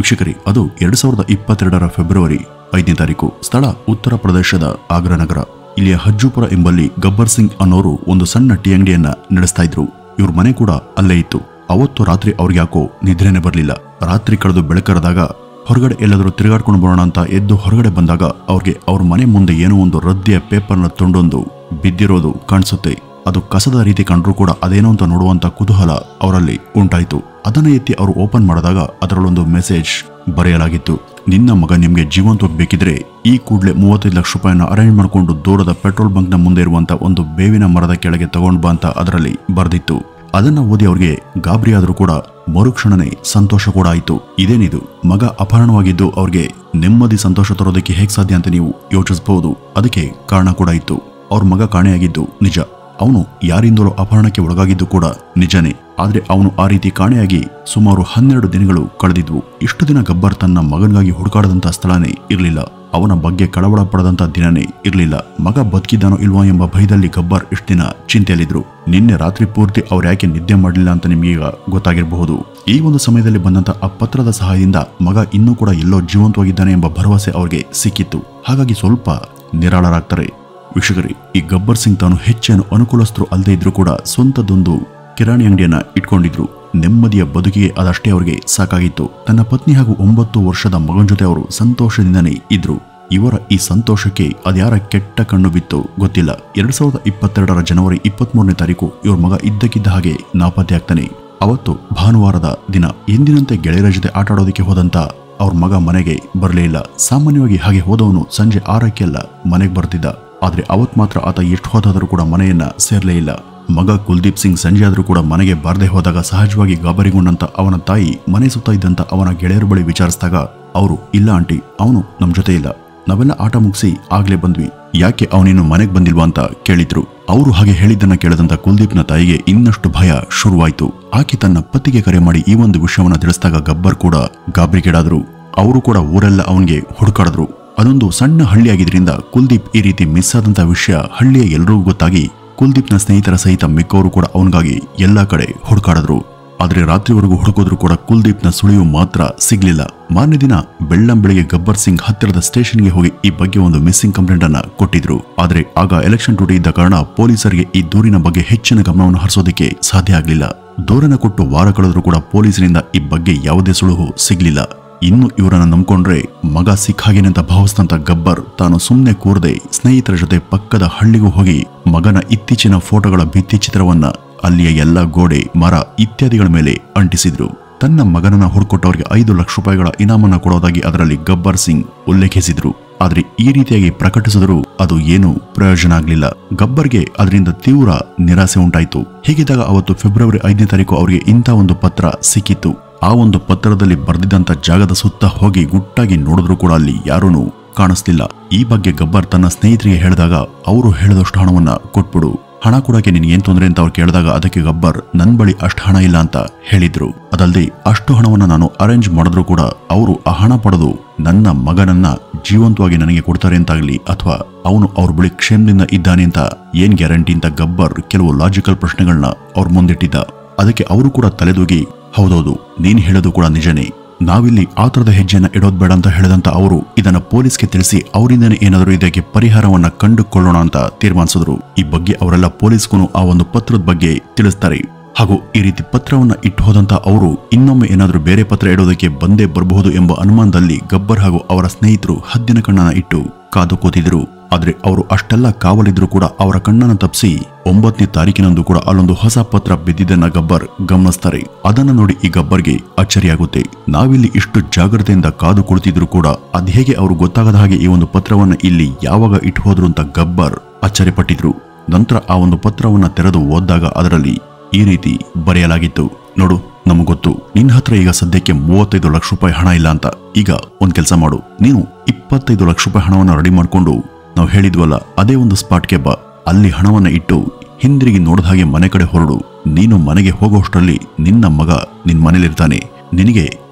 ವೀಕ್ಷಕರೇ, ಅದು 2022ರ ಫೆಬ್ರವರಿ 5ನೇ ತಾರೀಕು. ಸ್ಥಳ ಉತ್ತರ ಪ್ರದೇಶದ ಆಗ್ರಾ ನಗರ. ಇಲ್ಲಿಯ ಹಜ್ಜುಪುರ ಎಂಬಲ್ಲಿ ಗಬ್ಬರ್ ಸಿಂಗ್ ಅನ್ನೋರು ಒಂದು ಸಣ್ಣ ಟೀ ಅಂಗಡಿಯನ್ನ ನಡೆಸ್ತಾ ಇದ್ರು. ಇವ್ರ ಮನೆ ಕೂಡ ಅಲ್ಲೇ ಇತ್ತು. ಅವತ್ತು ರಾತ್ರಿ ಅವ್ರಿಗೆ ಯಾಕೋ ನಿದ್ರೆನೆ ಬರಲಿಲ್ಲ. ರಾತ್ರಿ ಕಳೆದು ಬೆಳಕರದಾಗ ಹೊರಗಡೆ ಎಲ್ಲಾದರೂ ತಿರುಗಾಡ್ಕೊಂಡು ಬರೋಣ ಅಂತ ಎದ್ದು ಹೊರಗಡೆ ಬಂದಾಗ ಅವ್ರಿಗೆ ಅವ್ರ ಮನೆ ಮುಂದೆ ಏನೋ ಒಂದು ರದ್ದೆಯ ಪೇಪರ್ನ ತುಂಡೊಂದು ಬಿದ್ದಿರೋದು ಕಾಣಿಸುತ್ತೆ. ಅದು ಕಸದ ರೀತಿ ಕಂಡ್ರೂ ಕೂಡ ಅದೇನೋ ಅಂತ ನೋಡುವಂತ ಕುತೂಹಲ ಅವರಲ್ಲಿ ಉಂಟಾಯಿತು. ಅದನ್ನ ಎತ್ತಿ ಅವರು ಓಪನ್ ಮಾಡಿದಾಗ ಅದರಲ್ಲೊಂದು ಮೆಸೇಜ್ ಬರೆಯಲಾಗಿತ್ತು. ನಿನ್ನ ಮಗ ನಿಮ್ಗೆ ಜೀವಂತವಾಗಿ ಬೇಕಿದ್ರೆ ಈ ಕೂಡಲೇ 35 ಲಕ್ಷ ರೂಪಾಯಿನ ಅರೇಂಜ್ ಮಾಡಿಕೊಂಡು ದೂರದ ಪೆಟ್ರೋಲ್ ಬಂಕ್ ನ ಮುಂದೆ ಇರುವಂತ ಒಂದು ಬೇವಿನ ಮರದ ಕೆಳಗೆ ತಗೊಂಡ್ ಬಾ ಅಂತ ಅದರಲ್ಲಿ ಬರೆದಿತ್ತು. ಅದನ್ನ ಓದಿ ಅವ್ರಿಗೆ ಗಾಬರಿ ಆದ್ರೂ ಕೂಡ ಮರುಕ್ಷಣನೇ ಸಂತೋಷ ಕೂಡ ಆಯ್ತು. ಇದೇನಿದು, ಮಗ ಅಪಹರಣವಾಗಿದ್ದು ಅವ್ರಿಗೆ ನೆಮ್ಮದಿ ಸಂತೋಷ ತರೋದಕ್ಕೆ ಹೇಗ್ ಸಾಧ್ಯ ಅಂತ ನೀವು ಯೋಚಿಸಬಹುದು. ಅದಕ್ಕೆ ಕಾರಣ ಕೂಡ ಇತ್ತು. ಅವ್ರ ಮಗ ಕಾಣೆಯಾಗಿದ್ದು ನಿಜ. ಅವನು ಯಾರಿಂದಲೂ ಅಪಹರಣಕ್ಕೆ ಒಳಗಾಗಿದ್ದು ಕೂಡ ನಿಜನೇ. ಆದ್ರೆ ಅವನು ಆ ರೀತಿ ಕಾಣೆಯಾಗಿ ಸುಮಾರು 12 ದಿನಗಳು ಕಳೆದಿದ್ವು. ಇಷ್ಟು ದಿನ ಗಬ್ಬರ್ ತನ್ನ ಮಗನಿಗಾಗಿ ಹುಡುಕಾಡದಂತ ಸ್ಥಳನೇ ಇರಲಿಲ್ಲ. ಅವನ ಬಗ್ಗೆ ಕಳವಳ ಪಡದಂತ ದಿನನೇ ಇರಲಿಲ್ಲ. ಮಗ ಬದುಕಿದ್ದಾನೋ ಇಲ್ವಾ ಎಂಬ ಭಯದಲ್ಲಿ ಗಬ್ಬರ್ ಇಷ್ಟು ದಿನ ಚಿಂತೆಯಲ್ಲಿದ್ರು. ನಿನ್ನೆ ರಾತ್ರಿ ಪೂರ್ತಿ ಅವ್ರು ಯಾಕೆ ನಿದ್ದೆ ಮಾಡಲಿಲ್ಲ ಅಂತ ನಿಮ್ಗೀಗ ಗೊತ್ತಾಗಿರಬಹುದು. ಈ ಒಂದು ಸಮಯದಲ್ಲಿ ಬಂದಂತ ಆ ಪತ್ರದ ಸಹಾಯದಿಂದ ಮಗ ಇನ್ನೂ ಕೂಡ ಎಲ್ಲೋ ಜೀವಂತವಾಗಿದ್ದಾನೆ ಎಂಬ ಭರವಸೆ ಅವ್ರಿಗೆ ಸಿಕ್ಕಿತ್ತು. ಹಾಗಾಗಿ ಸ್ವಲ್ಪ ನಿರಾಳರಾಗ್ತಾರೆ. ವೀಕ್ಷಕರೇ, ಈ ಗಬ್ಬರ್ ಸಿಂಗ್ ತಾನು ಹೆಚ್ಚೇನು ಅನುಕೂಲಸ್ಥರು ಅಲ್ಲದೆ ಇದ್ರೂ ಕೂಡ ಸ್ವಂತದೊಂದು ಕಿರಾಣಿ ಅಂಗಡಿಯನ್ನ ಇಟ್ಕೊಂಡಿದ್ರು. ನೆಮ್ಮದಿಯ ಬದುಕಿಗೆ ಅದಷ್ಟೇ ಅವರಿಗೆ ಸಾಕಾಗಿತ್ತು. ತನ್ನ ಪತ್ನಿ ಹಾಗೂ 9 ವರ್ಷದ ಮಗನ ಜೊತೆ ಅವರು ಸಂತೋಷದಿಂದನೇ ಇದ್ರು. ಇವರ ಈ ಸಂತೋಷಕ್ಕೆ ಅದ್ಯಾರ ಕೆಟ್ಟ ಕಣ್ಣು ಬಿತ್ತು ಗೊತ್ತಿಲ್ಲ. 2022ರ ಜನವರಿ 23ನೇ ತಾರೀಕು ಇವ್ರ ಮಗ ಇದ್ದಕ್ಕಿದ್ದ ಹಾಗೆ ನಾಪತ್ತೆ ಆಗ್ತಾನೆ. ಅವತ್ತು ಭಾನುವಾರದ ದಿನ. ಎಂದಿನಂತೆ ಗೆಳೆಯರ ಜೊತೆ ಆಟ ಆಡೋದಕ್ಕೆ ಹೋದಂತ ಅವ್ರ ಮಗ ಮನೆಗೆ ಬರಲೇ ಇಲ್ಲ. ಸಾಮಾನ್ಯವಾಗಿ ಹಾಗೆ ಹೋದವನು ಸಂಜೆ 6ಕ್ಕೆಲ್ಲ ಮನೆಗೆ ಬರ್ತಿದ್ದ. ಆದ್ರೆ ಅವತ್ ಮಾತ್ರ ಆತ ಎಷ್ಟು ಹೊತ್ತಾದರೂ ಕೂಡ ಮನೆಯನ್ನ ಸೇರ್ಲೇ ಇಲ್ಲ. ಮಗ ಕುಲ್ದೀಪ್ ಸಿಂಗ್ ಸಂಜೆ ಆದ್ರೂ ಕೂಡ ಮನೆಗೆ ಬಾರದೆ ಹೋದಾಗ ಸಹಜವಾಗಿ ಗಾಬರಿಗೊಂಡಂತ ಅವನ ತಾಯಿ ಮನೆ ಸುತ್ತ ಇದ್ದಂತ ಅವನ ಗೆಳೆಯರ ಬಳಿ ವಿಚಾರಿಸಿದಾಗ ಅವರು, ಇಲ್ಲ ಆಂಟಿ, ಅವನು ನಮ್ ಜೊತೆ ಇಲ್ಲ, ನಾವೆಲ್ಲ ಆಟ ಮುಗಿಸಿ ಆಗ್ಲೇ ಬಂದ್ವಿ, ಯಾಕೆ ಅವನಿನ್ನು ಮನೆಗೆ ಬಂದಿಲ್ವಾ ಅಂತ ಕೇಳಿದ್ರು. ಅವರು ಹಾಗೆ ಹೇಳಿದ್ದನ್ನ ಕೇಳದಂತ ಕುಲ್ದೀಪ್ನ ತಾಯಿಗೆ ಇನ್ನಷ್ಟು ಭಯ ಶುರುವಾಯ್ತು. ಆಕೆ ತನ್ನ ಪತಿಗೆ ಕರೆ ಮಾಡಿ ಈ ಒಂದು ವಿಷಯವನ್ನ ತಿಳಿಸಿದಾಗ ಗಬ್ಬರ್ ಕೂಡ ಗಾಬರಿಗೀಡಾದ್ರು. ಅವರು ಕೂಡ ಊರೆಲ್ಲ ಅವನಿಗೆ ಹುಡುಕಾಡಿದ್ರು. ಅದೊಂದು ಸಣ್ಣ ಹಳ್ಳಿಯಾಗಿದ್ರಿಂದ ಕುಲ್ದೀಪ್ ಈ ರೀತಿ ಮಿಸ್ ಆದಂತ ವಿಷಯ ಹಳ್ಳಿಯ ಎಲ್ಲರಿಗೂ ಗೊತ್ತಾಗಿ ಕುಲ್ದೀಪ್ನ ಸ್ನೇಹಿತರ ಸಹಿತ ಮಿಕ್ಕವರು ಕೂಡ ಅವನಿಗಾಗಿ ಎಲ್ಲಾ ಕಡೆ ಹುಡುಕಾಡಿದ್ರು. ಆದ್ರೆ ರಾತ್ರಿವರೆಗೂ ಹುಡುಕಿದ್ರು ಕೂಡ ಕುಲ್ದೀಪ್ನ ಸುಳಿವು ಮಾತ್ರ ಸಿಗ್ಲಿಲ್ಲ. ಮಾರನೇ ದಿನ ಬೆಳ್ಳಂಬೆಳಿಗ್ಗೆ ಗಬ್ಬರ್ ಸಿಂಗ್ ಹತ್ತಿರದ ಸ್ಟೇಷನ್ಗೆ ಹೋಗಿ ಈ ಬಗ್ಗೆ ಒಂದು ಮಿಸ್ಸಿಂಗ್ ಕಂಪ್ಲೇಂಟ್ ಅನ್ನ ಕೊಟ್ಟಿದ್ರು. ಆದ್ರೆ ಆಗ ಎಲೆಕ್ಷನ್ ಡ್ಯೂಟಿ ಇದ್ದ ಕಾರಣ ಪೊಲೀಸರಿಗೆ ಈ ದೂರಿನ ಬಗ್ಗೆ ಹೆಚ್ಚಿನ ಗಮನವನ್ನು ಹರಿಸೋದಕ್ಕೆ ಸಾಧ್ಯ ಆಗ್ಲಿಲ್ಲ. ದೂರನ್ನ ಕೊಟ್ಟು ವಾರ ಕಳೆದ್ರೂ ಕೂಡ ಪೊಲೀಸರಿಂದ ಈ ಬಗ್ಗೆ ಯಾವುದೇ ಸುಳುವು ಸಿಗ್ಲಿಲ್ಲ. ಇನ್ನು ಇವರನ್ನ ನಂಬ್ಕೊಂಡ್ರೆ ಮಗ ಸಿಕ್ಕಾಗೇನೆ ಅಂತ ಭಾವಿಸಿದಂತ ಗಬ್ಬರ್ ತಾನು ಸುಮ್ಮನೆ ಕೂರದೆ ಸ್ನೇಹಿತರ ಜೊತೆ ಪಕ್ಕದ ಹಳ್ಳಿಗೂ ಹೋಗಿ ಮಗನ ಇತ್ತೀಚಿನ ಫೋಟೋಗಳ ಭಿತ್ತಿ ಚಿತ್ರವನ್ನ ಅಲ್ಲಿಯ ಎಲ್ಲ ಗೋಡೆ, ಮರ ಇತ್ಯಾದಿಗಳ ಮೇಲೆ ಅಂಟಿಸಿದ್ರು. ತನ್ನ ಮಗನನ್ನ ಹುಡುಕೊಟ್ಟವರಿಗೆ 5 ಲಕ್ಷ ರೂಪಾಯಿಗಳ ಇನಾಮನ್ನ ಕೊಡೋದಾಗಿ ಅದರಲ್ಲಿ ಗಬ್ಬರ್ ಸಿಂಗ್ ಉಲ್ಲೇಖಿಸಿದ್ರು. ಆದ್ರೆ ಈ ರೀತಿಯಾಗಿ ಪ್ರಕಟಿಸಿದ್ರು ಅದು ಏನು ಪ್ರಯೋಜನ ಆಗ್ಲಿಲ್ಲ. ಗಬ್ಬರ್ಗೆ ಅದರಿಂದ ತೀವ್ರ ನಿರಾಸೆ ಉಂಟಾಯಿತು. ಹೀಗಿದ್ದಾಗ ಅವತ್ತು ಫೆಬ್ರವರಿ 5ನೇ ತಾರೀಕು ಅವರಿಗೆ ಇಂಥ ಒಂದು ಪತ್ರ ಸಿಕ್ಕಿತ್ತು. ಆ ಒಂದು ಪತ್ರದಲ್ಲಿ ಬರೆದಿದ್ದಂತ ಜಾಗದ ಸುತ್ತ ಹೋಗಿ ಗುಟ್ಟಾಗಿ ನೋಡಿದ್ರು ಕೂಡ ಅಲ್ಲಿ ಯಾರೂ ಕಾಣಿಸ್ಲಿಲ್ಲ. ಈ ಬಗ್ಗೆ ಗಬ್ಬರ್ ತನ್ನ ಸ್ನೇಹಿತರಿಗೆ ಹೇಳಿದಾಗ ಅವರು ಹೇಳಿದಷ್ಟು ಹಣವನ್ನ ಕೊಟ್ಬಿಡು, ಹಣ ಕೊಡಕ್ಕೆ ನಿನ್ ಏನ್ ತೊಂದ್ರೆ ಅಂತ ಅವ್ರು ಕೇಳಿದಾಗ ಅದಕ್ಕೆ ಗಬ್ಬರ್ ನನ್ ಬಳಿ ಅಷ್ಟು ಹಣ ಇಲ್ಲ ಅಂತ ಹೇಳಿದ್ರು. ಅದಲ್ಲದೆ ಅಷ್ಟು ಹಣವನ್ನ ನಾನು ಅರೇಂಜ್ ಮಾಡಿದ್ರು ಕೂಡ ಅವರು ಆ ಹಣ ಪಡೆದು ನನ್ನ ಮಗನನ್ನ ಜೀವಂತವಾಗಿ ನನಗೆ ಕೊಡ್ತಾರೆ ಅಂತಾಗ್ಲಿ ಅಥವಾ ಅವನು ಅವ್ರ ಬಳಿ ಕ್ಷೇಮದಿಂದ ಇದ್ದಾನೆ ಅಂತ ಏನ್ ಗ್ಯಾರಂಟಿ ಅಂತ ಗಬ್ಬರ್ ಕೆಲವು ಲಾಜಿಕಲ್ ಪ್ರಶ್ನೆಗಳನ್ನ ಅವ್ರ ಮುಂದಿಟ್ಟಿದ್ದ. ಅದಕ್ಕೆ ಅವರು ಕೂಡ ತಲೆದೂಗಿ, ಹೌದೌದು, ನೀನ್ ಹೇಳೋದು ಕೂಡ ನಿಜನೇ, ನಾವಿಲ್ಲಿ ಆ ತರದ ಹೆಜ್ಜೆಯನ್ನ ಇಡೋದ್ ಬೇಡ ಅಂತ ಹೇಳಿದಂತ ಅವರು ಇದನ್ನ ಪೊಲೀಸ್ಗೆ ತಿಳಿಸಿ ಅವರಿಂದನೇ ಏನಾದರೂ ಇದಕ್ಕೆ ಪರಿಹಾರವನ್ನ ಕಂಡುಕೊಳ್ಳೋಣ ಅಂತ ತೀರ್ಮಾನಿಸಿದ್ರು. ಈ ಬಗ್ಗೆ ಅವರೆಲ್ಲ ಪೊಲೀಸ್ಗೂ ಆ ಒಂದು ಪತ್ರದ ಬಗ್ಗೆ ತಿಳಿಸ್ತಾರೆ. ಹಾಗೂ ಈ ರೀತಿ ಪತ್ರವನ್ನ ಇಟ್ಟು ಹೋದಂತ ಅವರು ಇನ್ನೊಮ್ಮೆ ಏನಾದರೂ ಬೇರೆ ಪತ್ರ ಇಡೋದಕ್ಕೆ ಬಂದೇ ಬರಬಹುದು ಎಂಬ ಅನುಮಾನದಲ್ಲಿ ಗಬ್ಬರ್ ಹಾಗೂ ಅವರ ಸ್ನೇಹಿತರು ಹದ್ದಿನ ಕಣ್ಣನ್ನ ಇಟ್ಟು ಕಾದು ಕೂತಿದ್ರು. ಆದ್ರೆ ಅವರು ಅಷ್ಟೆಲ್ಲ ಕಾವಲಿದ್ರು ಕೂಡ ಅವರ ಕಣ್ಣನ್ನು ತಪ್ಪಿಸಿ 9ನೇ ತಾರೀಕಿನಂದು ಕೂಡ ಅಲ್ಲೊಂದು ಹೊಸ ಪತ್ರ ಬಿದ್ದಿದ್ದನ್ನ ಗಬ್ಬರ್ ಗಮನಿಸ್ತಾರೆ. ಅದನ್ನ ನೋಡಿ ಈ ಗಬ್ಬರ್ಗೆ ಅಚ್ಚರಿಯಾಗುತ್ತೆ. ನಾವಿಲ್ಲಿ ಇಷ್ಟು ಜಾಗ್ರತೆಯಿಂದ ಕಾದು ಕುಳಿತಿದ್ರು ಕೂಡ ಅದ್ ಹೇಗೆ ಅವರು ಗೊತ್ತಾಗದ ಹಾಗೆ ಈ ಒಂದು ಪತ್ರವನ್ನ ಇಲ್ಲಿ ಯಾವಾಗ ಇಟ್ಟು ಹೋದ್ರು ಅಂತ ಗಬ್ಬರ್ ಅಚ್ಚರಿಪಟ್ಟಿದ್ರು. ನಂತರ ಆ ಒಂದು ಪತ್ರವನ್ನ ತೆರೆದು ಓದಿದಾಗ ಅದರಲ್ಲಿ ಈ ರೀತಿ ಬರೆಯಲಾಗಿತ್ತು, ನೋಡು, ನಮಗ್ ಗೊತ್ತು ನಿನ್ನ ಹತ್ರ ಈಗ ಸದ್ಯಕ್ಕೆ 35 ಲಕ್ಷ ರೂಪಾಯಿ ಹಣ ಇಲ್ಲ ಅಂತ. ಈಗ ಒಂದ್ ಕೆಲಸ ಮಾಡು, ನೀನು 25 ಲಕ್ಷ ರೂಪಾಯಿ ಹಣವನ್ನ ರೆಡಿ ಮಾಡ್ಕೊಂಡು ನಾವು ಹೇಳಿದ್ವಲ್ಲ ಅದೇ ಒಂದು ಸ್ಪಾಟ್ಗೆ ಬಾ. ಅಲ್ಲಿ ಹಣವನ್ನ ಇಟ್ಟು ಹಿಂದಿರುಗಿ ನೋಡಿದ ಹಾಗೆ ಮನೆ ಕಡೆ ಹೊರಡು. ನೀನು ಮನೆಗೆ ಹೋಗೋಷ್ಟರಲ್ಲಿ ನಿನ್ನ ಮಗ ನಿನ್ ಮನೇಲಿರ್ತಾನೆ. ನಿನಗೆ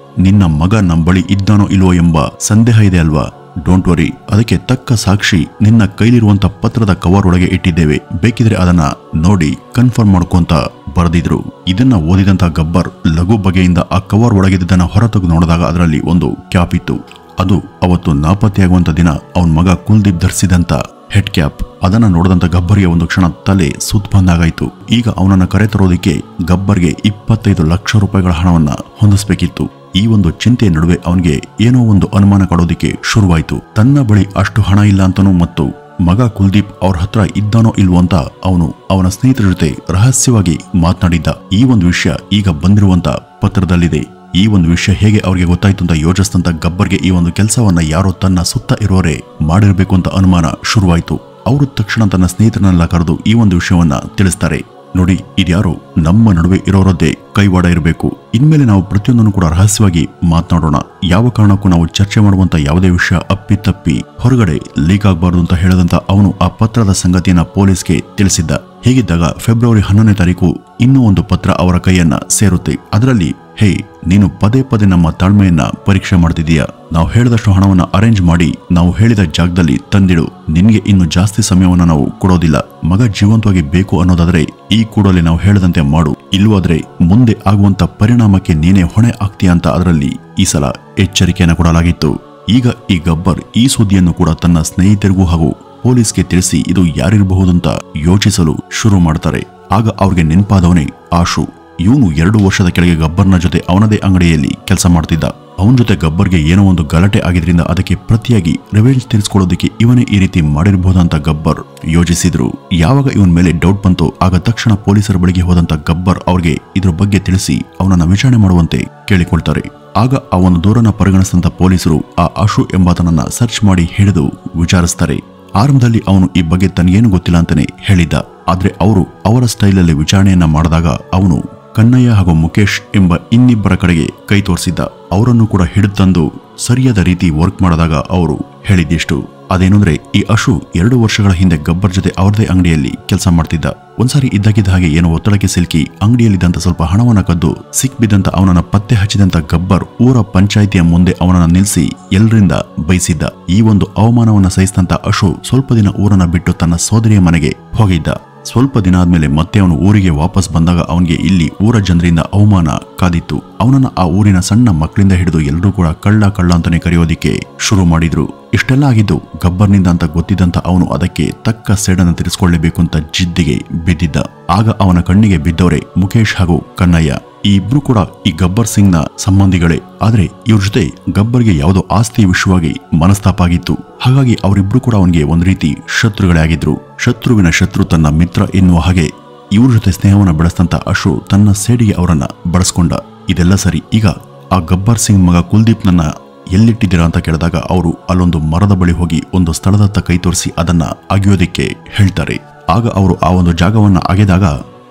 ನಿನ್ನ ಮಗ ನಮ್ಮ ಬಳಿ ಇದ್ದಾನೋ ಇಲ್ವೋ ಎಂಬ ಸಂದೇಹ ಇದೆ ಅಲ್ವಾ? ಡೋಂಟ್ ವರಿ, ಅದಕ್ಕೆ ತಕ್ಕ ಸಾಕ್ಷಿ ನಿನ್ನ ಕೈಲಿರುವಂತ ಪತ್ರದ ಕವರ್ ಒಳಗೆ ಇಟ್ಟಿದ್ದೇವೆ, ಬೇಕಿದ್ರೆ ಅದನ್ನ ನೋಡಿ ಕನ್ಫರ್ಮ್ ಮಾಡ್ಕೊಂತ ಬರೆದಿದ್ರು. ಇದನ್ನ ಓದಿದಂತ ಗಬ್ಬರ್ ಲಘು ಬಗೆಯಿಂದ ಆ ಕವರ್ ಒಳಗಿದ್ದನ್ನ ಹೊರತೆಗೆದು ನೋಡಿದಾಗ ಅದರಲ್ಲಿ ಒಂದು ಕ್ಯಾಪ್ ಇತ್ತು. ಅದು ಅವತ್ತು ನಾಪತ್ತೆಯಾಗುವಂತ ದಿನ ಅವನ ಮಗ ಕುಲ್ದೀಪ್ ಧರಿಸಿದಂತ ಹೆಡ್ ಕ್ಯಾಪ್. ಅದನ್ನ ನೋಡಿದಂತ ಗಬ್ಬರ್ಗೆ ಒಂದು ಕ್ಷಣ ತಲೆ ಸುತ್ತ ಬಂದಾಗಾಯ್ತು. ಈಗ ಅವನನ್ನ ಕರೆತರೋದಕ್ಕೆ ಗಬ್ಬರ್ಗೆ 25 ಲಕ್ಷ ರೂಪಾಯಿಗಳ ಹಣವನ್ನ ಹೊಂದಿಸಬೇಕಿತ್ತು. ಈ ಒಂದು ಚಿಂತೆಯ ನಡುವೆ ಅವನಿಗೆ ಏನೋ ಒಂದು ಅನುಮಾನ ಕಾಡೋದಿಕ್ಕೆ ಶುರುವಾಯಿತು. ತನ್ನ ಬಳಿ ಅಷ್ಟು ಹಣ ಇಲ್ಲ ಅಂತನೂ ಮತ್ತು ಮಗ ಕುಲ್ದೀಪ್ ಅವ್ರ ಹತ್ರ ಇದ್ದಾನೋ ಇಲ್ವೋ ಅಂತ ಅವನು ಅವನ ಸ್ನೇಹಿತರ ಜೊತೆ ರಹಸ್ಯವಾಗಿ ಮಾತನಾಡಿದ್ದ. ಈ ಒಂದು ವಿಷಯ ಈಗ ಬಂದಿರುವಂತ ಪತ್ರದಲ್ಲಿದೆ. ಈ ಒಂದು ವಿಷಯ ಹೇಗೆ ಅವ್ರಿಗೆ ಗೊತ್ತಾಯ್ತು ಅಂತ ಯೋಚಿಸಿದಂತ ಗಬ್ಬರ್ಗೆ ಈ ಒಂದು ಕೆಲಸವನ್ನ ಯಾರೋ ತನ್ನ ಸುತ್ತ ಇರೋರೇ ಮಾಡಿರ್ಬೇಕು ಅಂತ ಅನುಮಾನ ಶುರುವಾಯಿತು. ಅವರು ತಕ್ಷಣ ತನ್ನ ಸ್ನೇಹಿತರನ್ನೆಲ್ಲ ಕರೆದು ಈ ಒಂದು ವಿಷಯವನ್ನ ತಿಳಿಸ್ತಾರೆ. ನೋಡಿ, ಇದ್ಯಾರು ನಮ್ಮ ನಡುವೆ ಇರೋರದ್ದೇ ಕೈವಾಡ ಇರಬೇಕು. ಇನ್ಮೇಲೆ ನಾವು ಪ್ರತಿಯೊಂದನ್ನು ಕೂಡ ರಹಸ್ಯವಾಗಿ ಮಾತನಾಡೋಣ. ಯಾವ ಕಾರಣಕ್ಕೂ ನಾವು ಚರ್ಚೆ ಮಾಡುವಂತ ಯಾವುದೇ ವಿಷಯ ಅಪ್ಪಿತಪ್ಪಿ ಹೊರಗಡೆ ಲೀಕ್ ಆಗಬಾರ್ದು ಅಂತ ಹೇಳದಂತ ಅವನು ಆ ಪತ್ರದ ಸಂಗತಿಯನ್ನ ಪೊಲೀಸ್ಗೆ ತಿಳಿಸಿದ್ದ. ಹೀಗಿದ್ದಾಗ ಫೆಬ್ರವರಿ 11ನೇ ತಾರೀಕು ಇನ್ನೂ ಒಂದು ಪತ್ರ ಅವರ ಕೈಯನ್ನ ಸೇರುತ್ತೆ. ಅದರಲ್ಲಿ, ಹೇ, ನೀನು ಪದೇ ಪದೇ ನಮ್ಮ ತಾಳ್ಮೆಯನ್ನ ಪರೀಕ್ಷೆ ಮಾಡ್ತಿದೀಯ. ನಾವು ಹೇಳಿದಷ್ಟು ಹಣವನ್ನ ಅರೇಂಜ್ ಮಾಡಿ ನಾವು ಹೇಳಿದ ಜಾಗದಲ್ಲಿ ತಂದಿಡು. ನಿನ್ಗೆ ಇನ್ನು ಜಾಸ್ತಿ ಸಮಯವನ್ನ ನಾವು ಕೊಡೋದಿಲ್ಲ. ಮಗ ಜೀವಂತವಾಗಿ ಬೇಕು ಅನ್ನೋದಾದ್ರೆ ಈ ಕೂಡಲೇ ನಾವು ಹೇಳದಂತೆ ಮಾಡು, ಇಲ್ಲವಾದ್ರೆ ಮುಂದೆ ಆಗುವಂತ ಪರಿಣಾಮಕ್ಕೆ ನೀನೇ ಹೊಣೆ ಆಗ್ತೀಯ ಅಂತ ಅದರಲ್ಲಿ ಈ ಸಲ ಎಚ್ಚರಿಕೆಯನ್ನು ಕೊಡಲಾಗಿತ್ತು. ಈಗ ಈ ಗಬ್ಬರ್ ಈ ಸುದ್ದಿಯನ್ನು ಕೂಡ ತನ್ನ ಸ್ನೇಹಿತರಿಗೂ ಹಾಗೂ ಪೊಲೀಸ್ಗೆ ತಿಳಿಸಿ ಇದು ಯಾರಿರಬಹುದಂತ ಯೋಚಿಸಲು ಶುರು ಮಾಡ್ತಾರೆ. ಆಗ ಅವ್ರಿಗೆ ನೆನಪಾದವನೇ ಆಶು. ಇವನು 2 ವರ್ಷದ ಕೆಳಗೆ ಗಬ್ಬರ್ನ ಜೊತೆ ಅವನದೇ ಅಂಗಡಿಯಲ್ಲಿ ಕೆಲಸ ಮಾಡ್ತಿದ್ದ. ಅವನ ಜೊತೆ ಗಬ್ಬರ್ಗೆ ಏನೋ ಒಂದು ಗಲಾಟೆ ಆಗಿದ್ರಿಂದ ಅದಕ್ಕೆ ಪ್ರತಿಯಾಗಿ ರಿವೆಂಜ್ ತೀರಿಸಿಕೊಳ್ಳೋದಕ್ಕೆ ಇವನೇ ಈ ರೀತಿ ಮಾಡಿರಬಹುದಂತ ಗಬ್ಬರ್ ಯೋಚಿಸಿದ್ರು. ಯಾವಾಗ ಇವನ್ ಮೇಲೆ ಡೌಟ್ ಬಂತು ಆಗ ತಕ್ಷಣ ಪೊಲೀಸರ ಬಳಿಗೆ ಹೋದಂತ ಗಬ್ಬರ್ ಅವ್ರಿಗೆ ಇದ್ರ ಬಗ್ಗೆ ತಿಳಿಸಿ ಅವನನ್ನ ವಿಚಾರಣೆ ಮಾಡುವಂತೆ ಕೇಳಿಕೊಳ್ತಾರೆ. ಆಗ ಆ ಒಂದು ದೂರನ್ನ ಪರಿಗಣಿಸಿದಂತ ಪೊಲೀಸರು ಆ ಆಶು ಎಂಬಾತನನ್ನ ಸರ್ಚ್ ಮಾಡಿ ಹಿಡಿದು ವಿಚಾರಿಸ್ತಾರೆ. ಆರಂಭದಲ್ಲಿ ಅವನು ಈ ಬಗ್ಗೆ ತನಗೇನು ಗೊತ್ತಿಲ್ಲ ಅಂತಾನೆ ಹೇಳಿದ್ದ. ಆದ್ರೆ ಅವರು ಅವರ ಸ್ಟೈಲಲ್ಲಿ ವಿಚಾರಣೆಯನ್ನ ಮಾಡಿದಾಗ ಅವನು ಕನ್ನಯ್ಯ ಹಾಗೂ ಮುಖೇಶ್ ಎಂಬ ಇನ್ನಿಬ್ಬರ ಕಡೆಗೆ ಕೈ ತೋರಿಸಿದ್ದ. ಅವರನ್ನು ಕೂಡ ಹಿಡಿದು ತಂದು ಸರಿಯಾದ ರೀತಿ ವರ್ಕ್ ಮಾಡಿದಾಗ ಅವರು ಹೇಳಿದ್ದಿಷ್ಟು. ಅದೇನಂದ್ರೆ, ಈ ಅಶು 2 ವರ್ಷಗಳ ಹಿಂದೆ ಗಬ್ಬರ್ ಜೊತೆ ಅವ್ರದೇ ಅಂಗಡಿಯಲ್ಲಿ ಕೆಲಸ ಮಾಡ್ತಿದ್ದ. ಒಂದ್ಸಾರಿ ಇದ್ದಕ್ಕಿದ್ದ ಹಾಗೆ ಏನೋ ಒತ್ತಡಕ್ಕೆ ಸಿಲುಕಿ ಅಂಗಡಿಯಲ್ಲಿದ್ದಂತ ಸ್ವಲ್ಪ ಹಣವನ್ನ ಕದ್ದು ಸಿಕ್ಬಿದ್ದಂತ ಅವನನ್ನ ಪತ್ತೆ ಹಚ್ಚಿದಂತ ಗಬ್ಬರ್ ಊರ ಪಂಚಾಯಿತಿಯ ಮುಂದೆ ಅವನನ್ನ ನಿಲ್ಲಿಸಿ ಎಲ್ಲರಿಂದ ಬೈಸಿದ್ದ. ಈ ಒಂದು ಅವಮಾನವನ್ನ ಸಹಿಸಿದಂತ ಅಶು ಸ್ವಲ್ಪ ದಿನ ಊರನ್ನ ಬಿಟ್ಟು ತನ್ನ ಸೋದರಿಯ ಮನೆಗೆ ಹೋಗಿದ್ದ. ಸ್ವಲ್ಪ ದಿನ ಆದ್ಮೇಲೆ ಮತ್ತೆ ಅವನು ಊರಿಗೆ ವಾಪಸ್ ಬಂದಾಗ ಅವನಿಗೆ ಇಲ್ಲಿ ಊರ ಜನರಿಂದ ಅವಮಾನ ಕಾದಿತ್ತು. ಅವನನ್ನ ಆ ಊರಿನ ಸಣ್ಣ ಮಕ್ಕಳಿಂದ ಹಿಡಿದು ಎಲ್ಲರೂ ಕೂಡ ಕಳ್ಳ ಕಳ್ಳ ಅಂತಾನೆ ಕರೆಯೋದಿಕ್ಕೆ ಶುರು ಮಾಡಿದ್ರು. ಇಷ್ಟೆಲ್ಲ ಆಗಿದ್ದು ಗಬ್ಬರ್ನಿಂದ ಅಂತ ಗೊತ್ತಿದ್ದಂತ ಅವನು ಅದಕ್ಕೆ ತಕ್ಕ ಸೇಡನ್ನು ತೀರಿಸಿಕೊಳ್ಳಬೇಕು ಅಂತ ಜಿದ್ದಿಗೆ ಬಿದ್ದಿದ್ದ. ಆಗ ಅವನ ಕಣ್ಣಿಗೆ ಬಿದ್ದವರೇ ಮುಖೇಶ್ ಹಾಗೂ ಕನ್ನಯ್ಯ. ಈ ಇಬ್ರು ಕೂಡ ಈ ಗಬ್ಬರ್ ಸಿಂಗ್ ನ ಸಂಬಂಧಿಗಳೇ. ಆದ್ರೆ ಇವ್ರ ಜೊತೆ ಗಬ್ಬರ್ಗೆ ಯಾವುದೋ ಆಸ್ತಿ ವಿಷಯವಾಗಿ ಮನಸ್ತಾಪ ಆಗಿತ್ತು. ಹಾಗಾಗಿ ಅವರಿಬ್ರು ಕೂಡ ಅವನಿಗೆ ಒಂದು ರೀತಿ ಶತ್ರುಗಳೇ ಆಗಿದ್ರು. ಶತ್ರುವಿನ ಶತ್ರು ತನ್ನ ಮಿತ್ರ ಎನ್ನುವ ಹಾಗೆ ಇವ್ರ ಜೊತೆ ಸ್ನೇಹವನ್ನ ಬೆಳೆಸ್ತಂತ ಅಶು ತನ್ನ ಸೇಡಿಗೆ ಅವರನ್ನ ಬಳಸ್ಕೊಂಡ. ಇದೆಲ್ಲ ಸರಿ. ಈಗ ಆ ಗಬ್ಬರ್ ಸಿಂಗ್ ಮಗ ಕುಲ್ದೀಪ್ ನನ್ನ ಎಲ್ಲಿಟ್ಟಿದ್ದೀರಾ ಅಂತ ಕೇಳಿದಾಗ ಅವರು ಅಲ್ಲೊಂದು ಮರದ ಬಳಿ ಹೋಗಿ ಒಂದು ಸ್ಥಳದತ್ತ ಕೈ ತೋರಿಸಿ ಅದನ್ನ ಅಗಿಯೋದಿಕ್ಕೆ ಹೇಳ್ತಾರೆ. ಆಗ ಅವರು ಆ ಒಂದು ಜಾಗವನ್ನ ಅಗೆದಾಗ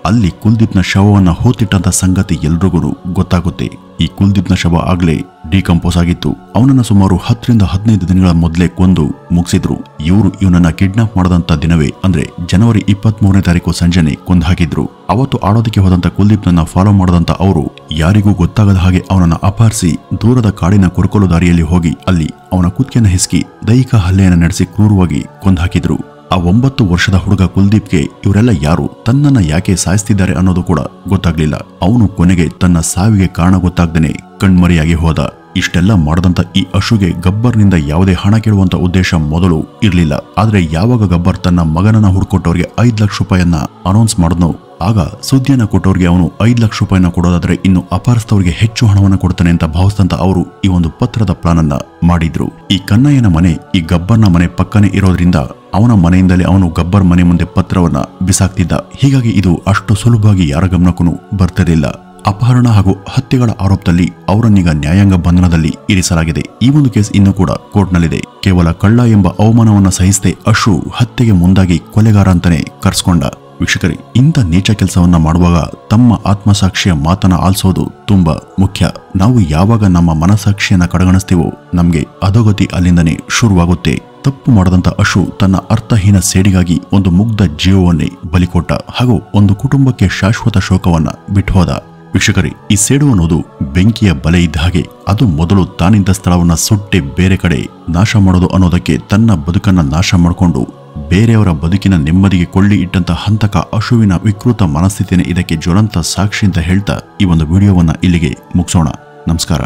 ಅಲ್ಲಿ ಕುಲ್ದೀಪ್ನ ಶವವನ್ನ ಹೋತಿಟ್ಟಂತ ಸಂಗತಿ ಎಲ್ರಿಗೂ ಗೊತ್ತಾಗುತ್ತೆ. ಈ ಕುಲ್ದೀಪ್ನ ಶವ ಆಗ್ಲೇ ಡಿಕಂಪೋಸ್ ಆಗಿತ್ತು. ಅವನನ್ನ ಸುಮಾರು 10 ರಿಂದ 15 ದಿನಗಳ ಮೊದಲೇ ಕೊಂದು ಮುಗಿಸಿದ್ರು. ಇವರು ಇವನನ್ನ ಕಿಡ್ನಾಪ್ ಮಾಡದಂತ ದಿನವೇ ಅಂದ್ರೆ ಜನವರಿ 23ನೇ ತಾರೀಕು ಸಂಜೆನೆ ಕೊಂದು ಹಾಕಿದ್ರು. ಅವತ್ತು ಆಡೋದಕ್ಕೆ ಹೋದಂತ ಕುಲ್ದೀಪ್ನನ್ನ ಫಾಲೋ ಮಾಡದಂತ ಅವರು ಯಾರಿಗೂ ಗೊತ್ತಾಗದ ಹಾಗೆ ಅವನನ್ನ ಅಪಹರಿಸಿ ದೂರದ ಕಾಡಿನ ಕುರುಕಲು ದಾರಿಯಲ್ಲಿ ಹೋಗಿ ಅಲ್ಲಿ ಅವನ ಕುತ್ತಿಗೆಯನ್ನು ಹಿಸ್ಕಿ ದೈಹಿಕ ಹಲ್ಲೆಯನ್ನು ನಡೆಸಿ ಕ್ರೂರವಾಗಿ ಕೊಂದು ಹಾಕಿದ್ರು. ಆ 9 ವರ್ಷದ ಹುಡುಗ ಕುಲ್ದೀಪ್ಗೆ ಇವರೆಲ್ಲ ಯಾರು, ತನ್ನನ್ನ ಯಾಕೆ ಸಾಯಿಸ್ತಿದ್ದಾರೆ ಅನ್ನೋದು ಕೂಡ ಗೊತ್ತಾಗ್ಲಿಲ್ಲ. ಅವನು ಕೊನೆಗೆ ತನ್ನ ಸಾವಿಗೆ ಕಾರಣ ಗೊತ್ತಾಗ್ದೇನೆ ಕಣ್ಮರೆಯಾಗಿ ಹೋದ. ಇಷ್ಟೆಲ್ಲ ಮಾಡದಂತ ಈ ಅಶುಗೆ ಗಬ್ಬರ್ನಿಂದ ಯಾವುದೇ ಹಣ ಕೇಳುವಂತ ಉದ್ದೇಶ ಮೊದಲು ಇರ್ಲಿಲ್ಲ. ಆದ್ರೆ ಯಾವಾಗ ಗಬ್ಬರ್ ತನ್ನ ಮಗನನ್ನ ಹುಡ್ಕೊಟ್ಟವ್ರಿಗೆ 5 ಲಕ್ಷ ರೂಪಾಯಿಯನ್ನ ಅನೌನ್ಸ್ ಮಾಡಿದ್ನೋ ಆಗ ಸುದ್ದಿಯನ್ನ ಕೊಟ್ಟವ್ರಿಗೆ ಅವನು 5 ಲಕ್ಷ ರೂಪಾಯಿನ ಕೊಡೋದಾದ್ರೆ ಇನ್ನು ಅಪಹರಿಸಿದವರಿಗೆ ಹೆಚ್ಚು ಹಣವನ್ನ ಕೊಡ್ತಾನೆ ಅಂತ ಭಾವಿಸಿದಂತ ಅವರು ಈ ಒಂದು ಪತ್ರದ ಪ್ಲಾನ್ ಅನ್ನ ಮಾಡಿದ್ರು. ಈ ಕನ್ನಯ್ಯನ ಮನೆ ಈ ಗಬ್ಬರ್ನ ಮನೆ ಪಕ್ಕನೆ ಇರೋದ್ರಿಂದ ಅವನ ಮನೆಯಿಂದಲೇ ಅವನು ಗಬ್ಬರ್ ಮನೆ ಮುಂದೆ ಪತ್ರವನ್ನ ಬಿಸಾಕ್ತಿದ್ದ. ಹೀಗಾಗಿ ಇದು ಅಷ್ಟು ಸುಲಭವಾಗಿ ಯಾರ ಗಮನಕ್ಕೂ ಬರ್ತಿರಲಿಲ್ಲ. ಅಪಹರಣ ಹಾಗೂ ಹತ್ಯೆಗಳ ಆರೋಪದಲ್ಲಿ ಅವರನ್ನೀಗ ನ್ಯಾಯಾಂಗ ಬಂಧನದಲ್ಲಿ ಇರಿಸಲಾಗಿದೆ. ಈ ಒಂದು ಕೇಸ್ ಇನ್ನೂ ಕೂಡ ಕೋರ್ಟ್ನಲ್ಲಿದೆ. ಕೇವಲ ಕಳ್ಳ ಎಂಬ ಅವಮಾನವನ್ನ ಸಹಿಸದೆ ಅಶು ಹತ್ಯೆಗೆ ಮುಂದಾಗಿ ಕೊಲೆಗಾರ ಅಂತಾನೆ ಕರ್ಸ್ಕೊಂಡ. ವೀಕ್ಷಕರೇ, ಇಂಥ ನೀಚ ಕೆಲಸವನ್ನ ಮಾಡುವಾಗ ತಮ್ಮ ಆತ್ಮಸಾಕ್ಷಿಯ ಮಾತನ್ನ ಆಲಿಸೋದು ತುಂಬಾ ಮುಖ್ಯ. ನಾವು ಯಾವಾಗ ನಮ್ಮ ಮನಸಾಕ್ಷಿಯನ್ನ ಕಡೆಗಣಿಸ್ತೀವೋ ನಮ್ಗೆ ಅಧೋಗತಿ ಅಲ್ಲಿಂದನೇ ಶುರುವಾಗುತ್ತೆ. ತಪ್ಪು ಮಾಡದಂತ ಅಶು ತನ್ನ ಅರ್ಥಹೀನ ಸೇಡಿಗಾಗಿ ಒಂದು ಮುಗ್ಧ ಜೀವವನ್ನೇ ಬಲಿಕೊಟ್ಟ ಹಾಗೂ ಒಂದು ಕುಟುಂಬಕ್ಕೆ ಶಾಶ್ವತ ಶೋಕವನ್ನ ಬಿಟ್ಟು ಹೋದ. ವೀಕ್ಷಕರೇ, ಈ ಸೇಡು ಅನ್ನೋದು ಬೆಂಕಿಯ ಬಲೆ ಇದ್ದ ಹಾಗೆ. ಅದು ಮೊದಲು ತಾನಿದ್ದ ಸ್ಥಳವನ್ನ ಸುಟ್ಟೆ ಬೇರೆ ಕಡೆ ನಾಶ ಮಾಡೋದು ಅನ್ನೋದಕ್ಕೆ ತನ್ನ ಬದುಕನ್ನ ನಾಶ ಮಾಡಿಕೊಂಡು ಬೇರೆಯವರ ಬದುಕಿನ ನೆಮ್ಮದಿಗೆ ಕೊಳ್ಳಿ ಇಟ್ಟಂತ ಹಂತಕ ಅಶುವಿನ ವಿಕೃತ ಮನಸ್ಥಿತಿನೇ ಇದಕ್ಕೆ ಜ್ವಲಂತ ಸಾಕ್ಷಿ ಅಂತ ಹೇಳ್ತಾ ಈ ಒಂದು ವಿಡಿಯೋವನ್ನ ಇಲ್ಲಿಗೆ ಮುಗಿಸೋಣ. ನಮಸ್ಕಾರ.